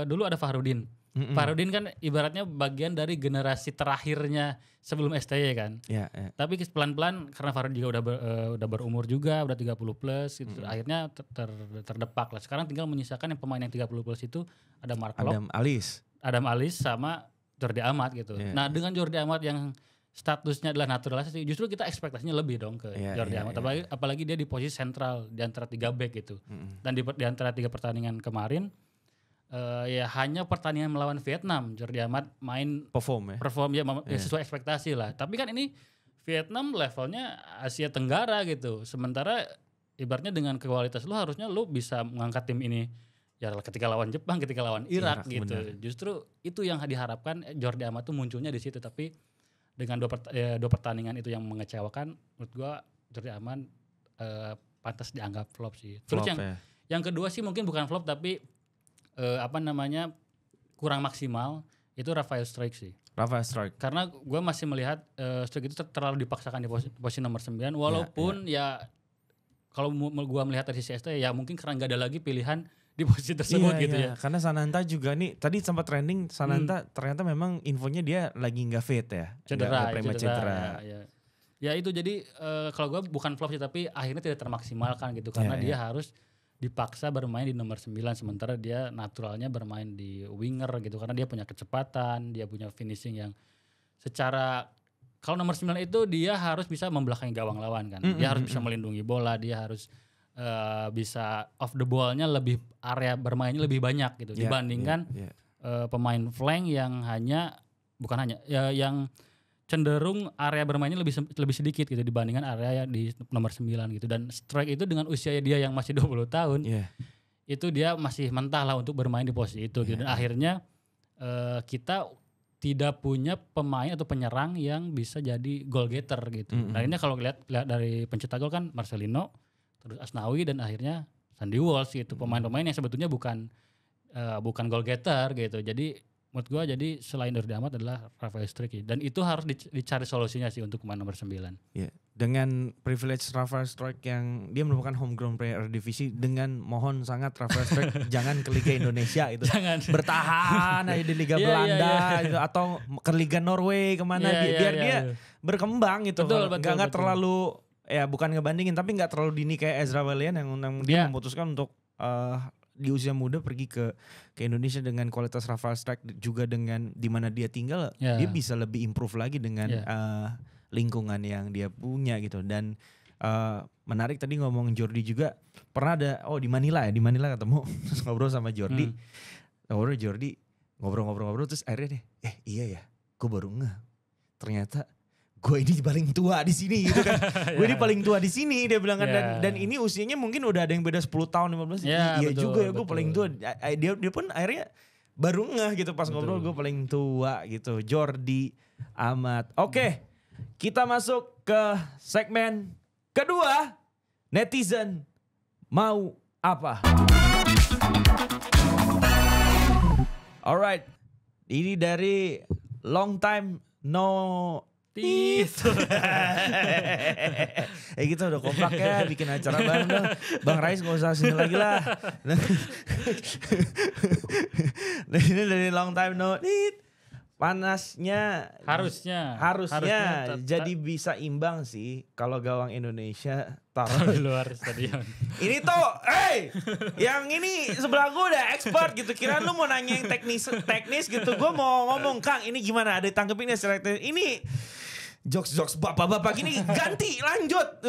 dulu ada Fahrudin. Fahrudin kan ibaratnya bagian dari generasi terakhirnya sebelum STY kan. Tapi pelan-pelan karena Fahrudin juga udah berumur juga, udah 30 plus gitu. Akhirnya terdepak lah. Sekarang tinggal menyisakan yang pemain yang 30 plus itu ada Mark Locke, Adam Alis sama Jordi Amat gitu. Nah, dengan Jordi Amat yang statusnya adalah naturalisasi, justru kita ekspektasinya lebih dong ke Jordi Amat. Apalagi dia di posisi sentral di antara 3 back gitu. Dan di antara 3 pertandingan kemarin ya hanya pertandingan melawan Vietnam Jordi Amat main perform ya sesuai ekspektasi lah. Tapi kan ini Vietnam levelnya Asia Tenggara gitu. Sementara ibaratnya dengan kualitas lu harusnya lu bisa mengangkat tim ini ya ketika lawan Jepang, ketika lawan Irak gitu. Bener. Justru itu yang diharapkan Jordi Amat tuh munculnya di situ, tapi dengan dua pertandingan itu yang mengecewakan, menurut gua Jordi Amat pantas dianggap flop sih. Terus yang kedua sih mungkin bukan flop tapi kurang maksimal itu Rafael Struijk sih. Karena gue masih melihat Struijk itu terlalu dipaksakan di posisi nomor 9 walaupun ya kalau gue melihat dari sisi ST ya mungkin karena gak ada lagi pilihan di posisi tersebut gitu ya. Karena Sananta juga nih tadi sempat trending Sananta ternyata memang infonya dia lagi gak fit ya. Cedera. Ya itu jadi kalau gue bukan flop sih tapi akhirnya tidak termaksimalkan gitu karena dia harus dipaksa bermain di nomor 9 sementara dia naturalnya bermain di winger gitu karena dia punya kecepatan, dia punya finishing yang secara kalau nomor 9 itu dia harus bisa membelakangi gawang lawan kan. Dia harus bisa melindungi bola, dia harus bisa off the ball-nya lebih area bermainnya lebih banyak gitu dibandingkan pemain flank yang yang cenderung area bermainnya lebih sedikit gitu dibandingkan area di nomor 9 gitu. Dan Struijk itu dengan usia dia yang masih 20 tahun itu dia masih mentah lah untuk bermain di posisi itu gitu. Dan akhirnya kita tidak punya pemain atau penyerang yang bisa jadi goal getter gitu. Nah ini kalau lihat dari pencetak gol kan Marcelino, terus Asnawi dan akhirnya Sandy Walsh gitu. Pemain-pemain yang sebetulnya bukan goal getter gitu. Jadi menurut gue jadi selain Jordi Amat adalah Rafael Struijk dan itu harus dicari solusinya sih untuk pemain nomor 9. Dengan privilege Rafael Struijk yang dia merupakan homegrown player divisi, dengan mohon sangat Rafael Struijk jangan ke Liga Indonesia itu. Bertahan aja di Liga Belanda gitu, atau ke Liga Norway kemana biar dia berkembang gitu. Enggak terlalu bukan ngebandingin tapi enggak terlalu dini kayak Ezra Walian yang dia memutuskan untuk di usia muda pergi ke Indonesia dengan kualitas Rafael Struijk juga dengan di mana dia tinggal dia bisa lebih improve lagi dengan lingkungan yang dia punya gitu. Dan menarik tadi ngomong Jordi juga pernah ada di Manila ketemu terus ngobrol sama Jordi. Ngobrol terus akhirnya deh iya ya gue baru ngeh ternyata gue ini paling tua di sini gitu kan. Gue ini paling tua di sini dia bilang kan dan ini usianya mungkin udah ada yang beda 10 tahun 15. Iya betul, juga ya gue paling tua. Dia pun akhirnya baru ngeh gitu pas ngobrol gue paling tua gitu. Jordi Amat. Oke. Kita masuk ke segmen kedua. Netizen mau apa? Alright, ini dari long time no Teeth. kita udah kompak ya bikin acara bareng dong. Bang Rais gak usah sini lagi lah. Nah, ini dari long time no teeth. Panasnya Harusnya jadi bisa imbang sih kalau gawang Indonesia taruh di luar stadion. ini tuh, yang ini sebelah gue udah expert gitu. Kira lu mau nanya yang teknis gitu. Gue mau ngomong, Kang ini gimana? Ada tanggepin ya secara teknis. Ini jokes bapak-bapak gini ganti lanjut.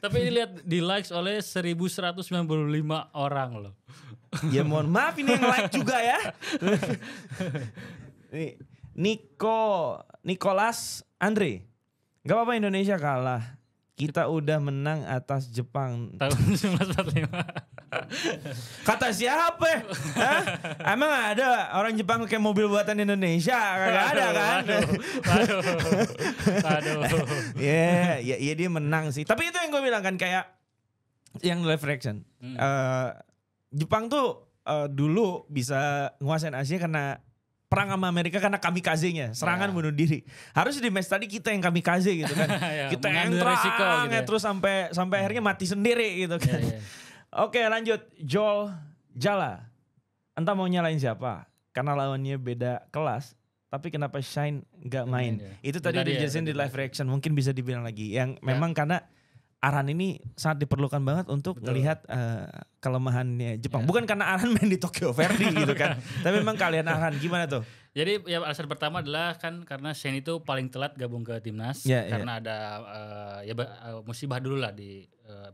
Tapi ini lihat di likes oleh 1195 orang loh. Ya mohon maaf ini yang like juga ya. Nih, Nicholas Andre. Gak apa-apa Indonesia kalah. Kita udah menang atas Jepang. Tahun 1945. Kata siapa? Hah? Emang ada orang Jepang kayak mobil buatan Indonesia? Gak ada kan? Aduh. Ya dia menang sih. Tapi itu yang gue bilang kan kayak yang live reaction. Jepang tuh dulu bisa nguasain Asia karena perang sama Amerika karena kamikaze-nya, serangan bunuh diri. Harus di match tadi kita yang kamikaze gitu kan. Kita yang terang gitu terus sampai akhirnya mati sendiri gitu kan. Oke, lanjut. Joel Jala. Entah mau nyalain siapa karena lawannya beda kelas. Tapi kenapa Shine gak main? Itu tadi udah dijelasin di live reaction. Mungkin bisa dibilang lagi. Yang memang karena Arhan ini sangat diperlukan banget untuk melihat kelemahannya Jepang. Bukan karena Arhan main di Tokyo Verde gitu kan. Tapi memang kalian Arhan gimana tuh? Jadi ya alasan pertama adalah kan karena Shane itu paling telat gabung ke timnas. Karena ada musibah dulu lah di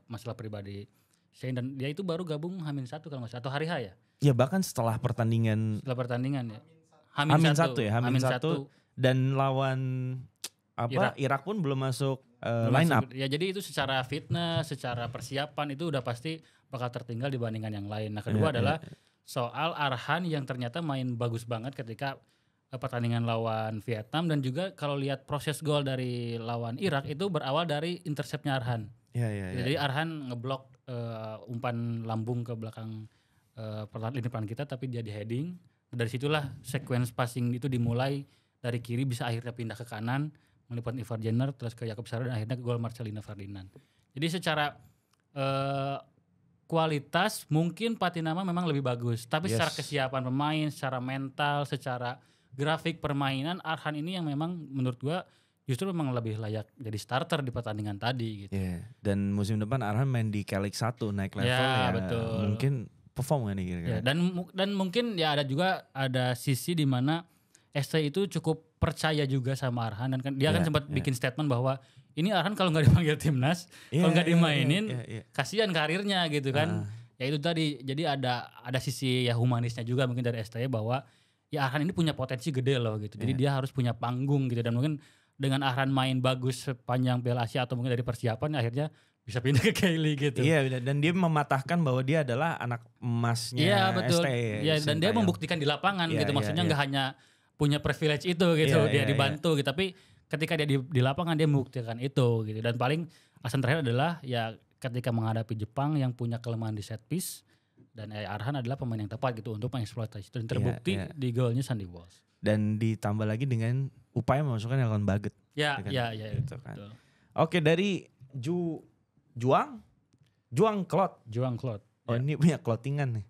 masalah pribadi Shane. Dan dia itu baru gabung H-1 kalau nggak salah. Atau hari H ya? Ya bahkan setelah pertandingan. Setelah pertandingan ya. H-1 ya. H-1 dan lawan Irak pun belum masuk line up. Ya jadi itu secara fitness, secara persiapan itu udah pasti bakal tertinggal dibandingkan yang lain. Nah kedua adalah soal Arhan yang ternyata main bagus banget ketika pertandingan lawan Vietnam. Dan juga kalau lihat proses gol dari lawan Irak itu berawal dari interceptnya Arhan. Jadi Arhan ngeblok umpan lambung ke belakang lini peran kita tapi dia di heading. Dari situlah sequence passing itu dimulai dari kiri bisa akhirnya pindah ke kanan. Melipat Ivar Jenner terus ke Jakub Sarah dan akhirnya ke gol Marcelino Ferdinand. Jadi secara kualitas mungkin Patinama memang lebih bagus. Tapi secara kesiapan pemain, secara mental, secara grafik permainan Arhan ini yang memang menurut gua justru memang lebih layak jadi starter di pertandingan tadi gitu. Dan musim depan Arhan main di K-League 1 naik level betul. Mungkin perform kan nih kira-kira. Dan mungkin ya ada sisi di mana ST itu cukup percaya juga sama Arhan dan kan dia kan sempat bikin statement bahwa ini Arhan kalau nggak dipanggil timnas, kalau nggak dimainin, kasihan karirnya gitu kan. Ya itu tadi, jadi ada sisi ya humanisnya juga mungkin dari ST bahwa ya Arhan ini punya potensi gede loh gitu. Jadi dia harus punya panggung gitu dan mungkin dengan Arhan main bagus sepanjang Piala Asia atau mungkin dari persiapan akhirnya bisa pindah ke K-League gitu. Iya, dan dia mematahkan bahwa dia adalah anak emasnya betul. ST. Iya, dan dia membuktikan di lapangan gitu. Maksudnya nggak hanya punya privilege itu gitu, dia dibantu gitu. Tapi ketika dia di lapangan dia membuktikan itu gitu. Dan paling alasan terakhir adalah ya ketika menghadapi Jepang yang punya kelemahan di set piece dan Arhan adalah pemain yang tepat gitu untuk mengeksploitasi itu dan terbukti di golnya Sandy Walsh. Dan ditambah lagi dengan upaya memasukkan Elon Baget. Gitu kan. Oke, dari Juang Klot. Oh ini punya clothingan nih.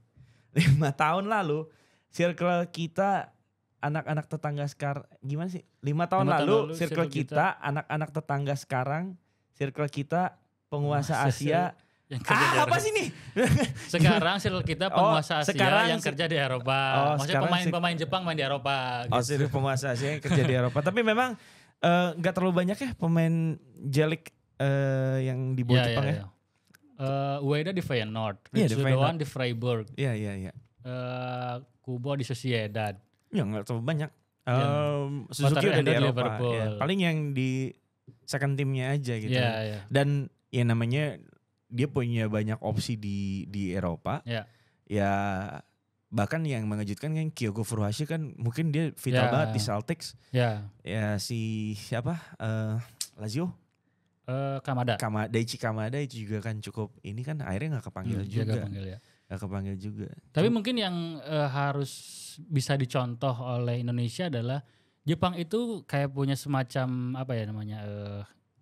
5 tahun lalu circle kita anak-anak tetangga sekarang gimana sih? 5 tahun lalu circle kita anak-anak tetangga sekarang circle kita penguasa Asia yang apa sih nih? Sekarang circle kita penguasa Asia yang kerja di Eropa. Maksudnya pemain Jepang main di Eropa gitu. Circle penguasa Asia yang kerja di Eropa. Tapi memang gak terlalu banyak ya pemain jelik yang di bawah Jepang ya. Ueda di Feyenoord, Ritsudoan di Freiburg. Iya. Kubo di Sociedad. Ya gak terlalu banyak. Suzuki udah di Eropa. Paling yang di second teamnya aja gitu. Dan ya namanya dia punya banyak opsi di Eropa. Ya bahkan yang mengejutkan kan Kyogo Furuhashi kan mungkin dia vital banget di Celtics. Ya si siapa? Lazio. Kamada. Daichi Kamada itu juga kan cukup ini kan akhirnya nggak kepanggil juga. Nggak kepanggil juga. Tapi mungkin yang harus bisa dicontoh oleh Indonesia adalah Jepang itu kayak punya semacam apa ya namanya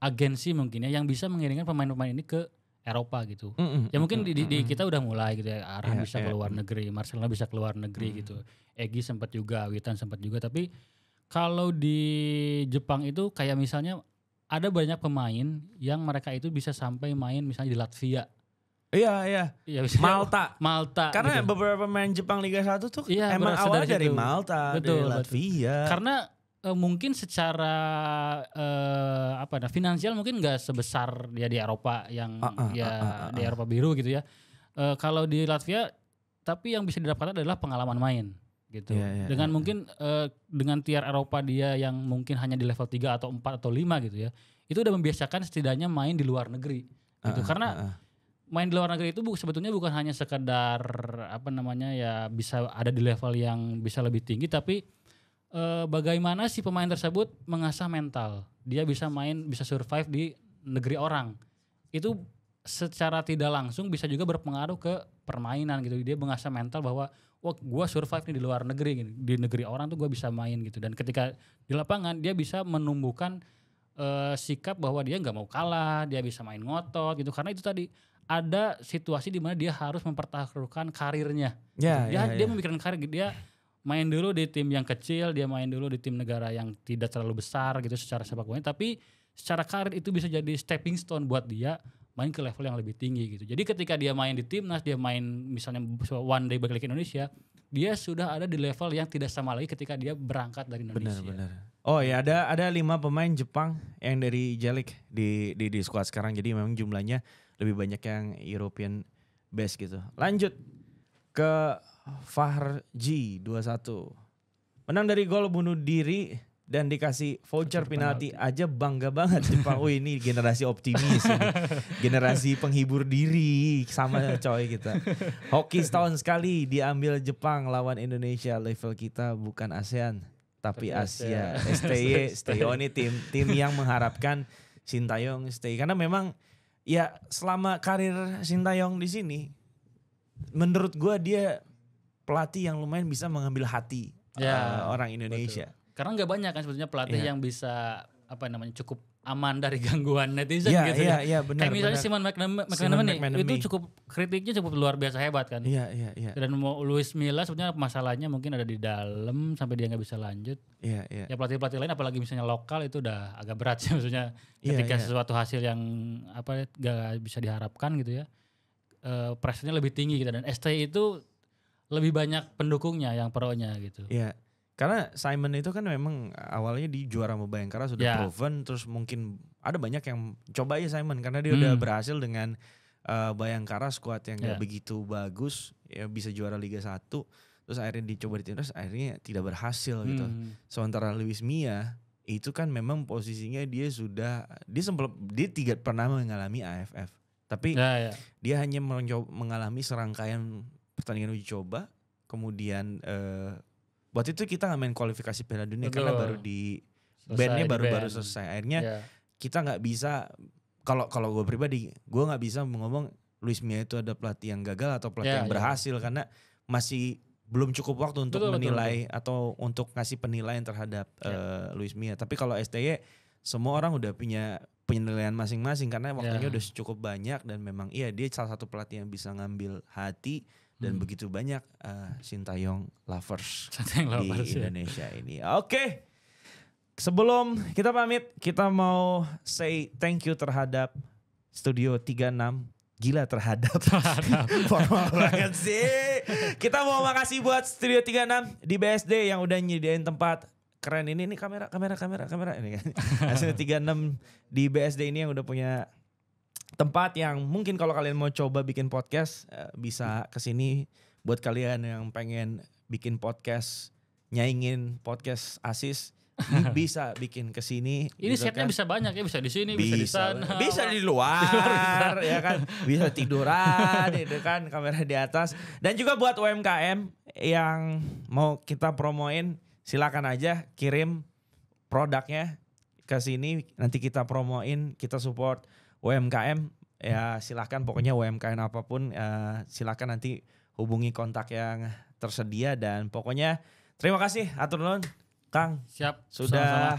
agensi mungkin ya yang bisa mengirimkan pemain-pemain ini ke Eropa gitu. Ya mungkin di kita udah mulai gitu ya. Arhan bisa keluar negeri, Marcelino bisa keluar negeri gitu. Egy sempat juga, Witan sempat juga. Tapi kalau di Jepang itu kayak misalnya ada banyak pemain yang mereka itu bisa sampai main misalnya di Latvia. Iya. Ya, Malta. Karena gitu. beberapa pemain Jepang Liga 1 tuh emang awalnya dari Malta, dari Latvia. Karena mungkin secara finansial mungkin nggak sebesar dia di Eropa yang di Eropa biru gitu ya. Kalau di Latvia, tapi yang bisa didapatkan adalah pengalaman main gitu. Dengan mungkin dengan tiar Eropa dia yang mungkin hanya di level 3 atau 4 atau 5 gitu ya. Itu udah membiasakan setidaknya main di luar negeri gitu. Karena main di luar negeri itu sebetulnya bukan hanya sekedar bisa ada di level yang bisa lebih tinggi, tapi bagaimana si pemain tersebut mengasah mental. Dia bisa bisa survive di negeri orang. Itu secara tidak langsung bisa juga berpengaruh ke permainan gitu. Dia mengasah mental bahwa wah gue survive nih di luar negeri, di negeri orang tuh gue bisa main gitu. Dan ketika di lapangan dia bisa menumbuhkan sikap bahwa dia nggak mau kalah, dia bisa main ngotot gitu. Karena itu tadi ada situasi di mana dia harus mempertaruhkan karirnya. Dia memikirkan karir, dia main dulu di tim yang kecil, dia main dulu di tim negara yang tidak terlalu besar gitu secara sepak bola. Tapi secara karir itu bisa jadi stepping stone buat dia main ke level yang lebih tinggi gitu. Jadi ketika dia main di timnas, dia main misalnya one day balik ke Indonesia, dia sudah ada di level yang tidak sama lagi ketika dia berangkat dari Indonesia. Benar. Oh ya, ada 5 pemain Jepang yang dari J-League di squad sekarang. Jadi memang jumlahnya lebih banyak yang European base gitu. Lanjut ke Fahrji 21. Menang dari gol bunuh diri dan dikasih voucher penalti aja bangga banget Jepang. Wih, ini generasi optimis ini. Generasi penghibur diri sama coy kita. Hoki setahun sekali diambil Jepang lawan Indonesia. Level kita bukan ASEAN tapi Asia. STY ini tim yang mengharapkan Sintayong stay. Karena memang ya selama karir Sintayong di sini menurut gue dia pelatih yang lumayan bisa mengambil hati orang Indonesia. Betul. Karena nggak banyak kan sebetulnya pelatih yang bisa cukup aman dari gangguan netizen gitu ya. Iya, benar. Kayak misalnya Simon McManaman itu cukup kritiknya cukup luar biasa hebat kan. Iya. Dan mau Luis Milla sebetulnya masalahnya mungkin ada di dalam sampai dia nggak bisa lanjut. Iya. Ya pelatih-pelatih lain apalagi misalnya lokal itu udah agak berat sih maksudnya ketika sesuatu hasil yang nggak bisa diharapkan gitu ya. Pressure-nya lebih tinggi gitu dan STI itu lebih banyak pendukungnya yang pro-nya gitu. Iya. Karena Simon itu kan memang awalnya di juara Bayangkara sudah proven, terus mungkin ada banyak yang coba ya Simon karena dia udah berhasil dengan Bayangkara skuad yang gak begitu bagus, ya bisa juara Liga 1, terus akhirnya dicoba di timnas akhirnya tidak berhasil gitu. Sementara Luis Milla itu kan memang posisinya dia tidak pernah mengalami AFF. Tapi dia hanya mengalami serangkaian pertandingan uji coba, kemudian waktu itu kita nggak main kualifikasi Piala Dunia karena baru bandnya baru selesai. Akhirnya kita nggak bisa, kalau gue pribadi, gue nggak bisa ngomong Luis Milla itu ada pelatih yang gagal atau pelatih yang berhasil karena masih belum cukup waktu untuk menilai atau untuk ngasih penilaian terhadap Luis Milla. Tapi kalau STY semua orang udah punya penilaian masing-masing karena waktunya udah cukup banyak dan memang dia salah satu pelatih yang bisa ngambil hati. Dan begitu banyak Sintayong lovers di Indonesia ini. Oke. Sebelum kita pamit, kita mau say thank you terhadap Studio 36. Gila terhadap. Formal banget sih. Kita mau makasih buat Studio 36 di BSD yang udah nyediain tempat keren ini. Nih kamera ini kan. Studio 36 di BSD ini yang udah punya tempat yang mungkin kalau kalian mau coba bikin podcast bisa kesini. Buat kalian yang pengen bikin podcast, nyaingin podcast Asis, bisa bikin kesini. Ini gitu setnya kan. bisa banyak ya, bisa di sini, bisa di sana, bisa di luar ya kan, bisa tiduran, itu kan kamera di atas. Dan juga buat UMKM yang mau kita promoin, silakan aja kirim produknya. ke sini, nanti kita promoin, kita support UMKM. Ya silahkan, pokoknya UMKM apapun silahkan nanti hubungi kontak yang tersedia. Dan pokoknya terima kasih atur nuhun Kang. Siap. Sudah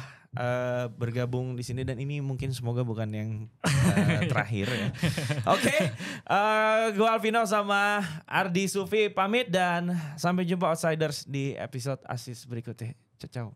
bergabung di sini, dan ini mungkin semoga bukan yang terakhir ya. Oke, gue Alvino sama Ardi Sufi pamit, dan sampai jumpa Outsiders di episode Asis berikutnya. Ciao.